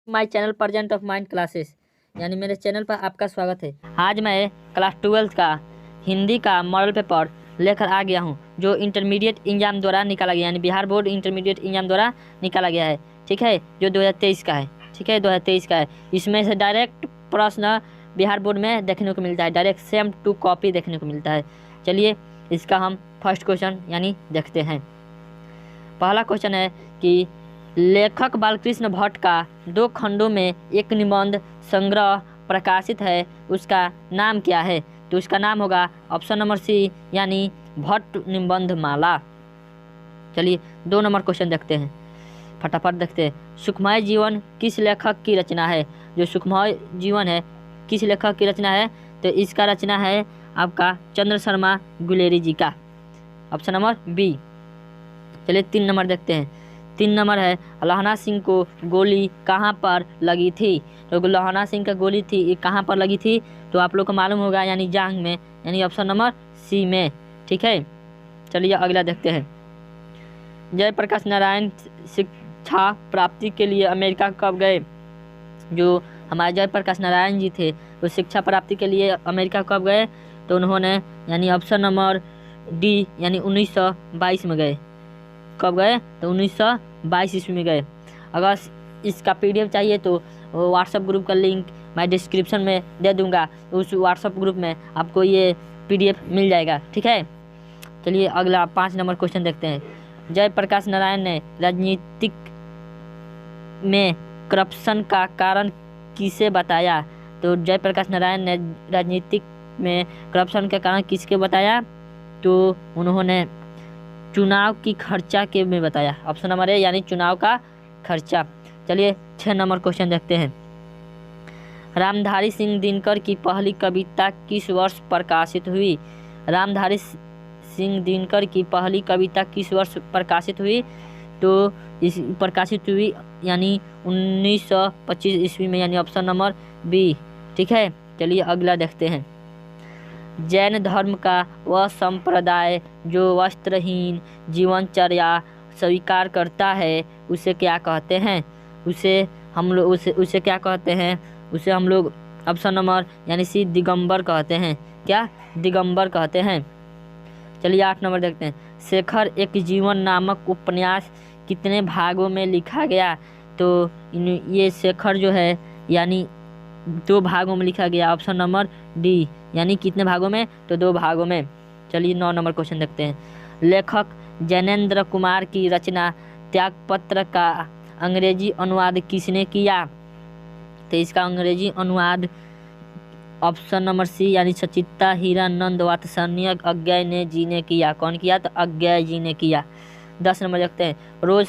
My channel present of mind classes यानी मेरे channel पर आपका स्वागत है। आज मैं क्लास 12 का हिंदी का मॉडल पेपर लेकर आ गया हूं, जो इंटरमीडिएट एग्जाम द्वारा निकाला गया, यानी बिहार बोर्ड इंटरमीडिएट एग्जाम द्वारा निकाला गया है। ठीक है, जो 2023 का है। ठीक है, 2023 का है। इसमें से डायरेक्ट प्रश्न बिहार बोर्ड में देखने को मिलता है, डायरेक्ट सेम टू कॉपी देखने को मिलता है। चलिए इसका हम फर्स्ट क्वेश्चन यानी देखते हैं। पहला क्वेश्चन है कि लेखक बालकृष्ण भट्ट का 2 खंडों में एक निबंध संग्रह प्रकाशित है, उसका नाम क्या है? तो उसका नाम होगा ऑप्शन नंबर सी यानी भट्ट निबंध माला। चलिए 2 नंबर क्वेश्चन देखते हैं, फटाफट देखते हैं। सुखमय जीवन किस लेखक की रचना है? जो सुखमय जीवन है किस लेखक की रचना है? तो इसका रचना है आपका चंद्र शर्मा गुलेरी जी का, ऑप्शन नंबर बी। चलिए 3 नंबर देखते हैं। 3 नंबर है लहना सिंह को गोली कहाँ पर लगी थी? तो लहना सिंह का गोली थी ये कहाँ पर लगी थी? तो आप लोग को मालूम होगा, यानी जांघ में, यानी ऑप्शन नंबर सी में। ठीक है, चलिए अगला देखते हैं। जयप्रकाश नारायण शिक्षा प्राप्ति के लिए अमेरिका कब गए? जो हमारे जयप्रकाश नारायण जी थे वो शिक्षा प्राप्ति के लिए अमेरिका कब गए? तो उन्होंने यानी ऑप्शन नंबर डी यानी 1922 में गए। कब गए? तो 1922 ईस्वी में गए। अगर इसका पीडीएफ चाहिए तो व्हाट्सएप ग्रुप का लिंक मैं डिस्क्रिप्शन में दे दूंगा, उस व्हाट्सएप ग्रुप में आपको ये पीडीएफ मिल जाएगा। ठीक है, चलिए अगला 5 नंबर क्वेश्चन देखते हैं। जयप्रकाश नारायण ने राजनीतिक में करप्शन का कारण किसे बताया? तो जयप्रकाश नारायण ने राजनीतिक में करप्शन का कारण किसके बताया? तो उन्होंने चुनाव की खर्चा के में बताया, ऑप्शन नंबर ए यानी चुनाव का खर्चा। चलिए 6 नंबर क्वेश्चन देखते हैं। रामधारी सिंह दिनकर की पहली कविता किस वर्ष प्रकाशित हुई? रामधारी सिंह दिनकर की पहली कविता किस वर्ष प्रकाशित हुई? तो इस प्रकाशित हुई यानी 1925 ईस्वी में, यानी ऑप्शन नंबर बी। ठीक है, चलिए अगला देखते हैं। जैन धर्म का वह संप्रदाय जो वस्त्रहीन जीवनचर्या स्वीकार करता है उसे क्या कहते हैं? उसे क्या कहते हैं? उसे हम लोग ऑप्शन नंबर यानी सी दिगंबर कहते हैं। क्या? दिगंबर कहते हैं। चलिए 8 नंबर देखते हैं। शेखर एक जीवन नामक उपन्यास कितने भागों में लिखा गया? तो ये शेखर जो है यानी 2 भागों में लिखा गया, ऑप्शन नंबर डी। यानी कितने भागों में? तो 2 भागों में। चलिए 9 नंबर क्वेश्चन देखते हैं। लेखक जैनेन्द्र कुमार की रचना त्यागपत्र का अंग्रेजी अनुवाद किसने किया? तो इसका अंग्रेजी अनुवाद ऑप्शन नंबर सी यानी सचित्ता हीरानंद वात्सल्य अज्ञय ने जी ने किया। कौन किया? तो अज्ञय जी ने किया। 10 नंबर देखते हैं। रोज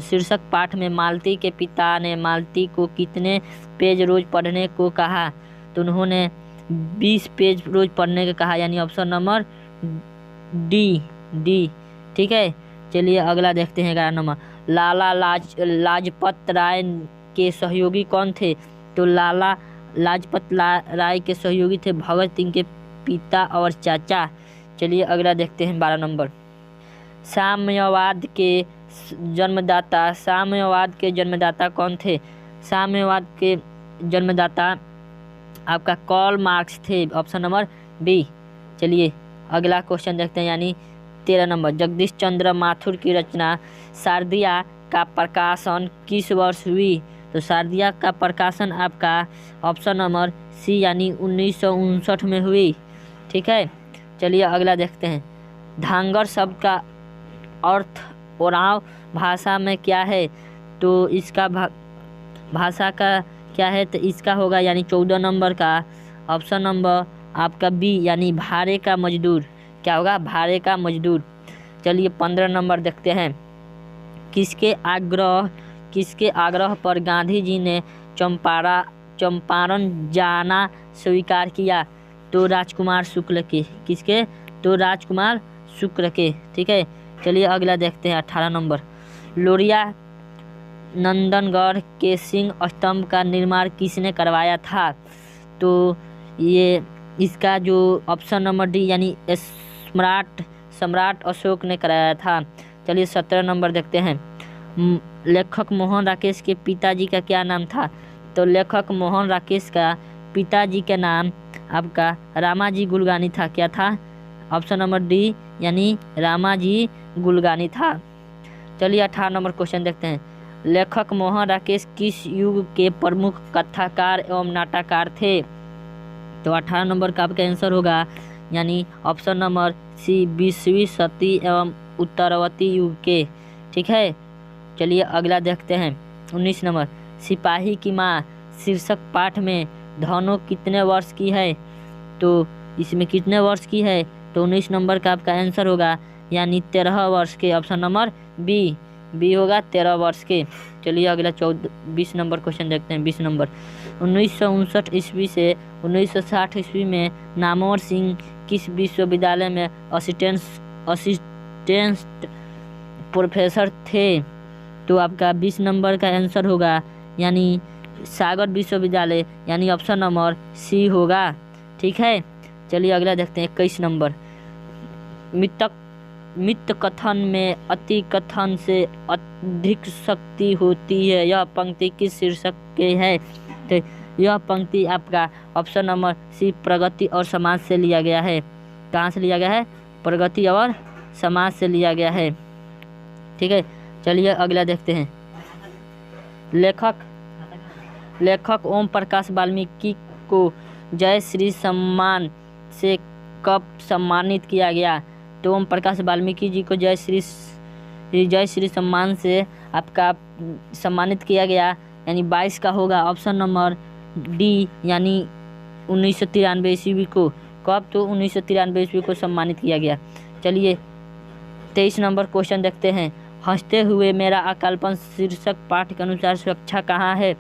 शीर्षक पाठ में मालती के पिता ने मालती को कितने पेज रोज पढ़ने को कहा? तो उन्होंने 20 पेज रोज पढ़ने को कहा, यानी ऑप्शन नंबर डी। ठीक है, चलिए अगला देखते हैं 11 नंबर। लाला लाजपत राय के सहयोगी कौन थे? तो लाला लाजपत राय के सहयोगी थे भगत सिंह के पिता और चाचा। चलिए अगला देखते हैं 12 नंबर। साम्यवाद के जन्मदाता कौन थे? साम्यवाद के जन्मदाता आपका कार्ल मार्क्स थे, ऑप्शन नंबर बी। चलिए अगला क्वेश्चन देखते हैं, यानी 13 नंबर। जगदीश चंद्र माथुर की रचना शारदिया का प्रकाशन किस वर्ष हुई? तो शारदिया का प्रकाशन आपका ऑप्शन नंबर सी यानी 1959 में हुई। ठीक है, चलिए अगला देखते हैं। धांगर शब्द का अर्थ ओरांव भाषा में क्या है? तो इसका भाषा का क्या है? तो इसका होगा यानी 14 नंबर का ऑप्शन नंबर आपका बी यानी भाड़े का मजदूर। क्या होगा? भाड़े का मजदूर। चलिए 15 नंबर देखते हैं। किसके आग्रह पर गांधी जी ने चंपारण जाना स्वीकार किया? तो राजकुमार शुक्ल के। किसके? तो राजकुमार शुक्ल के। ठीक है, चलिए अगला देखते हैं 18 नंबर। लोरिया नंदनगढ़ के सिंह स्तंभ का निर्माण किसने करवाया था? तो ये इसका जो ऑप्शन नंबर डी यानी सम्राट अशोक ने कराया था। चलिए 17 नंबर देखते हैं। लेखक मोहन राकेश के पिताजी का क्या नाम था? तो लेखक मोहन राकेश का पिताजी का नाम आपका रामाजी गुलगानी था। क्या था? ऑप्शन नंबर डी यानी रामाजी गुलगानी था। चलिए 18 नंबर क्वेश्चन देखते हैं। लेखक मोहन राकेश किस युग के प्रमुख कथाकार एवं नाटककार थे? तो 18 नंबर का आपका आंसर होगा यानी ऑप्शन नंबर सी 20वीं शती एवं उत्तरवर्ती युग के। ठीक है, चलिए अगला देखते हैं। 19 नंबर, सिपाही की माँ शीर्षक पाठ में धनो कितने वर्ष की है? तो इसमें कितने वर्ष की है? तो 19 नंबर का आपका आंसर होगा यानी 13 वर्ष के। ऑप्शन नंबर बी होगा 13 वर्ष के। चलिए अगला 20 नंबर क्वेश्चन देखते हैं। 20 नंबर, 1959 ईस्वी से 1960 ईस्वी में नामवर सिंह किस विश्वविद्यालय में असिस्टेंट प्रोफेसर थे? तो आपका 20 नंबर का आंसर होगा यानी सागर विश्वविद्यालय यानी ऑप्शन नंबर सी होगा। ठीक है, चलिए अगला देखते हैं। 21 नंबर, मित कथन में अति कथन से अधिक शक्ति होती है, यह पंक्ति किस शीर्षक के है? तो यह पंक्ति आपका ऑप्शन नंबर सी प्रगति और समाज से लिया गया है। कहाँ से लिया गया है? प्रगति और समाज से लिया गया है। ठीक है, चलिए अगला देखते हैं। लेखक ओम प्रकाश वाल्मीकि को जय श्री सम्मान से कब सम्मानित किया गया? तो ओम प्रकाश वाल्मीकि जी को जय श्री सम्मान से आपका सम्मानित किया गया यानी 22 का होगा। ऑप्शन नंबर डी यानी 1993 ईस्वी को। कब? तो 1993 ईस्वी को सम्मानित किया गया। चलिए 23 नंबर क्वेश्चन देखते हैं। हंसते हुए मेरा अकालपन शीर्षक पाठ के अनुसार सुरक्षा कहाँ है?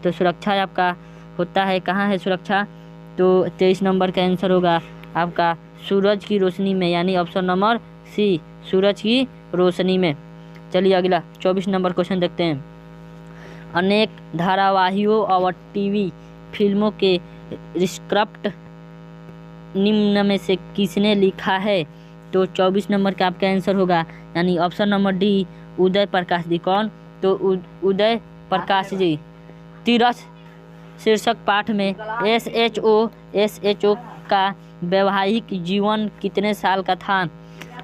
तो सुरक्षा आपका होता है कहाँ है सुरक्षा? तो 23 नंबर का आंसर होगा आपका सूरज की रोशनी में यानी ऑप्शन नंबर सी सूरज की रोशनी में। चलिए अगला 24 नंबर क्वेश्चन देखते हैं। अनेक धारावाहियों और टीवी फिल्मों के स्क्रिप्ट निम्न में से किसने लिखा है? तो 24 नंबर का आपका आंसर होगा यानी option number D Uday Prakash ji. कौन? तो उदय प्रकाश जी। तीरथ शीर्षक पाठ में एसएचओ का वैवाहिक जीवन कितने साल का था?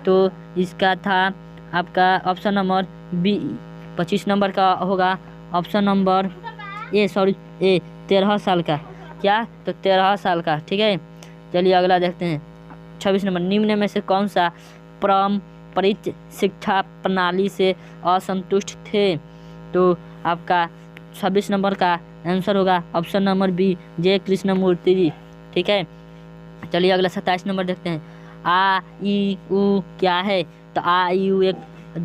तो इसका था आपका ऑप्शन नंबर बी 25 नंबर का होगा। ऑप्शन नंबर ए 13 साल का। क्या? तो 13 साल का। ठीक है, चलिए अगला देखते हैं। 26 नंबर, निम्न में से कौन सा पारंपरिक शिक्षा प्रणाली से असंतुष्ट थे? तो आपका 26 नंबर का आंसर होगा option number B J Krishnamurti ji. ठीक है, चलिए अगला 27 नंबर देखते हैं। आ ई उ क्या है? तो आ ई उ एक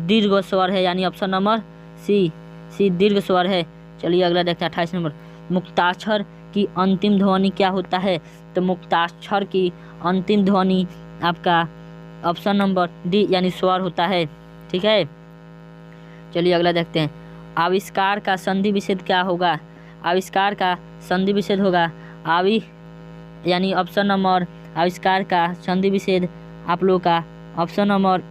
दीर्घ स्वर है यानी ऑप्शन नंबर सी दीर्घ स्वर है। चलिए अगला देखते हैं 28 नंबर। मुक्ताक्षर की अंतिम ध्वनि क्या होता है? तो मुक्ताक्षर की अंतिम ध्वनि आपका ऑप्शन नंबर डी यानी स्वर होता है। ठीक है, चलिए अगला देखते हैं। आविष्कार का संधि विच्छेद क्या होगा? आविष्कार का संधि विच्छेद होगा आवी यानी ऑप्शन नंबर आविष्कार का संधि विच्छेद आप लोग का ऑप्शन नंबर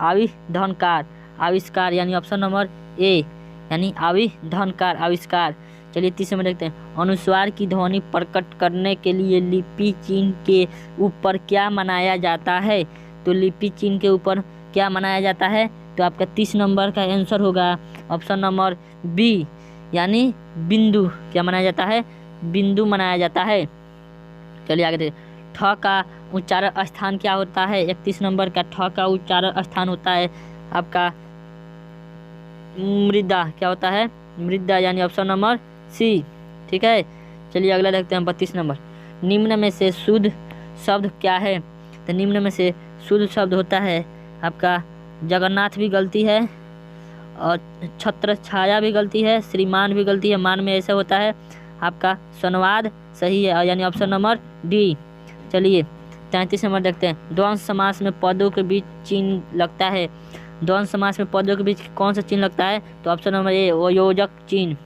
आविधनकार आविष्कार यानी ऑप्शन नंबर ए यानी आविधनकार आविष्कार। चलिए 30 में देखते हैं। अनुस्वार की ध्वनि प्रकट करने के लिए लिपि चिन्ह के ऊपर क्या मनाया जाता है? तो लिपि चिन्ह के ऊपर क्या मनाया जाता है? तो आपका 30 नंबर का आंसर होगा ऑप्शन नंबर बी यानी बिंदु। क्या मनाया जाता है? बिंदु मनाया जाता है। चलिए आगे देखिए। ठ का उच्चारण स्थान क्या होता है? 31 नंबर का ठ का उच्चारण स्थान होता है आपका मृदा। क्या होता है? मृदा यानी ऑप्शन नंबर सी। ठीक है, चलिए अगला देखते हैं 32 नंबर। निम्न में से शुद्ध शब्द क्या है? तो निम्न में से शुद्ध शब्द होता है आपका जगन्नाथ भी गलती है और छत्र छाया भी गलती है, श्रीमान भी गलती है, मान में ऐसा होता है आपका संवाद सही है यानी ऑप्शन नंबर डी। चलिए 33 नंबर देखते हैं। द्वंद्व समास में पदों के बीच चिन्ह लगता है। द्वंद्व समास में पदों के बीच कौन सा चिन्ह लगता है? तो ऑप्शन नंबर ए योजक चिन्ह।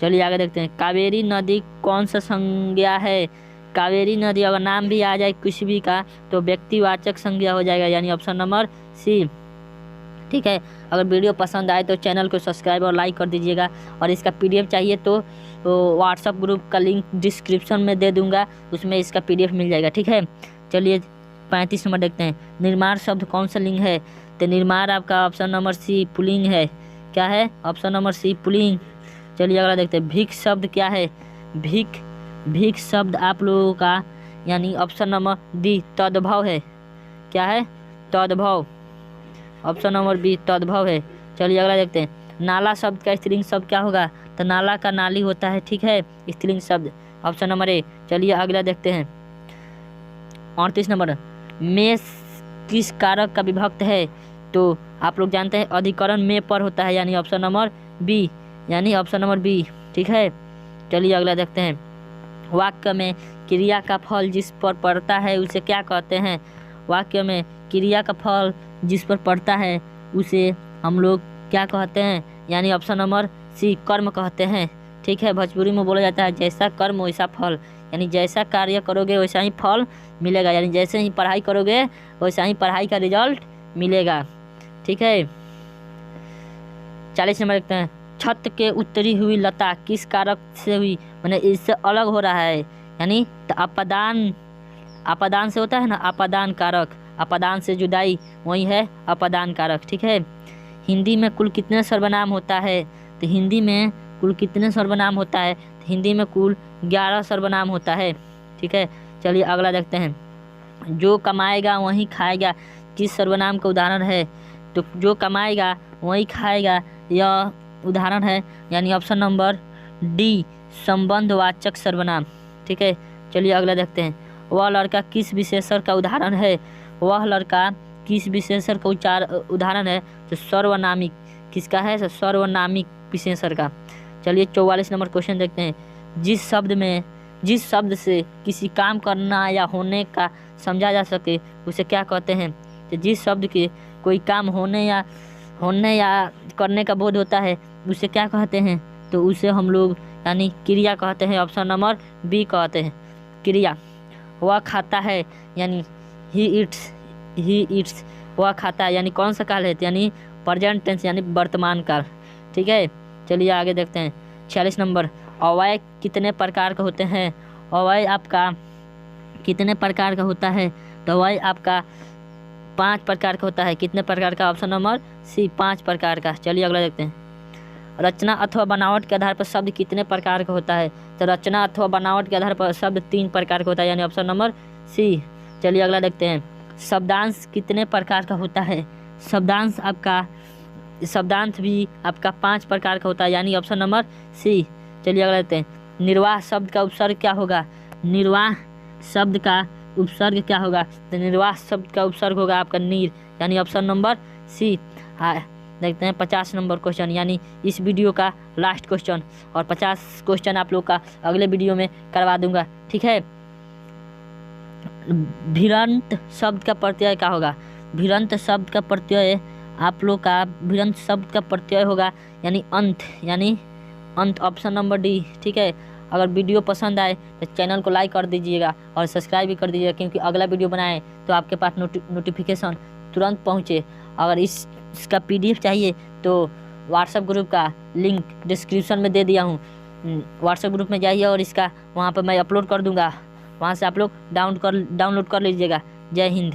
चलिए आगे देखते हैं। कावेरी नदी कौन सा संज्ञा है? कावेरी नदी अगर नाम भी आ जाए कुछ भी का तो व्यक्तिवाचक संज्ञा हो जाएगा, यानी ऑप्शन नंबर सी। ठीक है, अगर वीडियो पसंद आए तो चैनल को सब्सक्राइब और लाइक कर दीजिएगा। और इसका PDF चाहिए तो व्हाट्सअप ग्रुप का लिंक डिस्क्रिप्शन में दे दूंगा, उसमें इसका PDF मिल जाएगा। ठीक है, चलिए 35 नंबर देखते हैं। निर्माण शब्द कौन सा लिंग है? तो निर्माण आपका ऑप्शन नंबर सी पुल्लिंग है। क्या है? ऑप्शन नंबर सी पुल्लिंग। चलिए अगला देखते हैं। भिख शब्द क्या है? भिख शब्द आप लोगों का यानी ऑप्शन नंबर डी तद्भव है। क्या है? तद्भव। ऑप्शन नंबर बी तद्भव है। चलिए अगला देखते हैं। नाला शब्द का स्त्रीलिंग शब्द क्या होगा? तो नाला का नाली होता है। ठीक है, स्त्रीलिंग शब्द ऑप्शन नंबर ए। चलिए अगला देखते हैं 38 नंबर। में किस कारक का विभक्त है? तो आप लोग जानते हैं अधिकरण में पर होता है, यानी ऑप्शन नंबर बी, यानी ऑप्शन नंबर बी। ठीक है, चलिए अगला देखते हैं। वाक्य में क्रिया का फल जिस पर पड़ता है उसे क्या कहते हैं? वाक्य में क्रिया का फल जिस पर पड़ता है उसे हम लोग क्या कहते हैं? यानी ऑप्शन नंबर सी कर्म कहते हैं। ठीक है, भोजपुरी में बोला जाता है जैसा कर्म वैसा फल, यानी जैसा कार्य करोगे वैसा ही फल मिलेगा, यानी जैसे ही पढ़ाई करोगे वैसा ही पढ़ाई का रिजल्ट मिलेगा। ठीक है, 40 नंबर देखते हैं। छत के उतरी हुई लता किस कारक से हुई? मैंने इससे अलग हो रहा है, यानी अपादान से होता है ना, अपादान कारक, अपादान से जुदाई वही है अपादान कारक। ठीक है, हिंदी में कुल कितने सर्वनाम होता है? तो हिंदी में कुल कितने सर्वनाम होता है? तो हिंदी में कुल 11 सर्वनाम होता है। ठीक है, चलिए अगला देखते हैं। जो कमाएगा वही खाएगा किस सर्वनाम का उदाहरण है? तो जो कमाएगा वही खाएगा यह उदाहरण है, यानी ऑप्शन नंबर डी संबंधवाचक सर्वनाम। ठीक है, चलिए अगला देखते हैं। वह लड़का किस विशेषण का उदाहरण है? वह लड़का किस विशेषण का उदाहरण है? तो सर्वनामिक। किसका है? तो सर्वनामिक विशेषण का। चलिए 44 नंबर क्वेश्चन देखते हैं। जिस शब्द से किसी काम करना या होने का समझा जा सके उसे क्या कहते हैं? तो जिस शब्द के कोई काम होने या करने का बोध होता है उसे क्या कहते हैं? तो उसे हम लोग यानी क्रिया कहते हैं। ऑप्शन नंबर बी कहते हैं, क्रिया। वह खाता है यानी ही ईट्स, वह खाता है यानी कौन सा काल है? यानी प्रेजेंट टेंस, यानी वर्तमान काल। ठीक है, चलिए आगे देखते हैं। 46 नंबर। अवयव कितने प्रकार का होते हैं? अवयव आपका कितने प्रकार का होता है? तो अवयव आपका 5 प्रकार का होता है। कितने प्रकार का? ऑप्शन नंबर सी 5 प्रकार का। चलिए अगला देखते हैं। रचना अथवा बनावट के आधार पर शब्द कितने प्रकार का होता है? तो रचना अथवा बनावट के आधार पर शब्द 3 प्रकार का होता है, यानी ऑप्शन नंबर सी। चलिए अगला देखते हैं। शब्दांश कितने प्रकार का होता है? शब्दांश भी आपका 5 प्रकार का होता है, यानी ऑप्शन नंबर सी। चलिए अगला देखते हैं। निर्वाह शब्द का उपसर्ग क्या होगा? निर्वाह शब्द का उपसर्ग क्या होगा? तो निर्वाह शब्द का उपसर्ग होगा आपका नीर, यानी ऑप्शन नंबर सी। हाँ, देखते हैं 50 नंबर क्वेश्चन, यानी इस वीडियो का लास्ट क्वेश्चन, और 50 क्वेश्चन आप लोग का अगले वीडियो में करवा दूंगा। ठीक है, भिरंत शब्द का प्रत्यय क्या होगा? भिरंत शब्द का प्रत्यय आप लोग का भिरंत शब्द का प्रत्यय होगा यानी अंत, ऑप्शन नंबर डी। ठीक है, अगर वीडियो पसंद आए तो चैनल को लाइक कर दीजिएगा और सब्सक्राइब भी कर दीजिएगा, क्योंकि अगला वीडियो बनाए तो आपके पास नोटिफिकेशन तुरंत पहुँचे। अगर इसका PDF चाहिए तो व्हाट्सएप ग्रुप का लिंक डिस्क्रिप्शन में दे दिया हूँ, व्हाट्सएप ग्रुप में जाइए और इसका वहाँ पर मैं अपलोड कर दूँगा, वहाँ से आप लोग डाउनलोड कर लीजिएगा। जय हिंद।